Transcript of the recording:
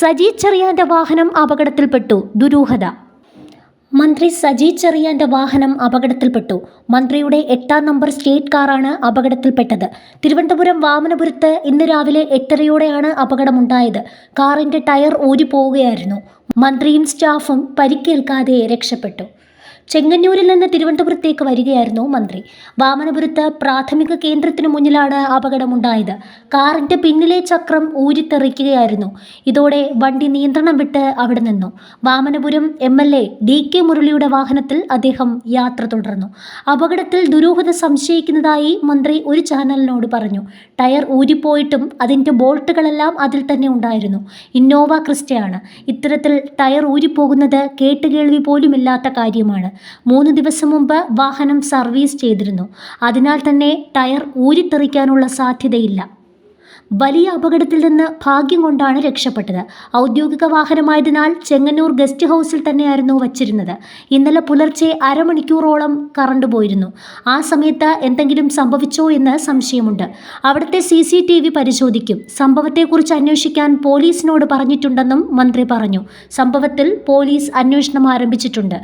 സജി ചെറിയാന്റെ വാഹനം അപകടത്തിൽപ്പെട്ടു. ദുരൂഹത. മന്ത്രി സജി ചെറിയാന്റെ വാഹനം അപകടത്തിൽപ്പെട്ടു. മന്ത്രിയുടെ 8-ാം നമ്പർ സ്റ്റേറ്റ് കാറാണ് അപകടത്തിൽപ്പെട്ടത്. തിരുവനന്തപുരം വാമനപുരത്ത് ഇന്ന് രാവിലെ 8:30യോടെയാണ് അപകടമുണ്ടായത്. കാറിന്റെ ടയർ ഊരിപ്പോവുകയായിരുന്നു. മന്ത്രിയും സ്റ്റാഫും പരിക്കേൽക്കാതെ രക്ഷപ്പെട്ടു. ചെങ്ങന്നൂരിൽ നിന്ന് തിരുവനന്തപുരത്തേക്ക് വരികയായിരുന്നു മന്ത്രി. വാമനപുരത്ത് പ്രാഥമിക കേന്ദ്രത്തിനു മുന്നിലാണ് അപകടമുണ്ടായത്. കാറിന്റെ പിന്നിലെ ചക്രം ഊരിത്തെറിക്കുകയായിരുന്നു. ഇതോടെ വണ്ടി നിയന്ത്രണം വിട്ട് അവിടെ നിന്നു. വാമനപുരം MLA DK മുരളിയുടെ വാഹനത്തിൽ അദ്ദേഹം യാത്ര തുടർന്നു. അപകടത്തിൽ ദുരൂഹത സംശയിക്കുന്നതായി മന്ത്രി ഒരു ചാനലിനോട് പറഞ്ഞു. ടയർ ഊരിപ്പോയിട്ടും അതിന്റെ ബോൾട്ടുകളെല്ലാം അതിൽ തന്നെ ഉണ്ടായിരുന്നു. ഇന്നോവ ക്രിസ്റ്റയാണ്. ഇത്തരത്തിൽ ടയർ ഊരിപ്പോകുന്നത് കേട്ടുകേൾവി പോലുമില്ലാത്ത കാര്യമാണ്. 3 ദിവസം മുമ്പ് വാഹനം സർവീസ് ചെയ്തിരുന്നു. അതിനാൽ തന്നെ ടയർ ഊരിത്തെറിക്കാനുള്ള സാധ്യതയില്ല. വലിയ അപകടത്തിൽ നിന്ന് ഭാഗ്യം കൊണ്ടാണ് രക്ഷപ്പെട്ടത്. ഔദ്യോഗിക വാഹനമായതിനാൽ ചെങ്ങന്നൂർ ഗസ്റ്റ് ഹൗസിൽ തന്നെയായിരുന്നു വച്ചിരുന്നത്. ഇന്നലെ പുലർച്ചെ അരമണിക്കൂറോളം കറണ്ട് പോയിരുന്നു. ആ സമയത്ത് എന്തെങ്കിലും സംഭവിച്ചോ എന്ന് സംശയമുണ്ട്. അവിടുത്തെ CCTV പരിശോധിക്കും. സംഭവത്തെക്കുറിച്ച് അന്വേഷിക്കാൻ പോലീസിനോട് പറഞ്ഞിട്ടുണ്ടെന്നും മന്ത്രി പറഞ്ഞു. സംഭവത്തിൽ പോലീസ് അന്വേഷണം ആരംഭിച്ചിട്ടുണ്ട്.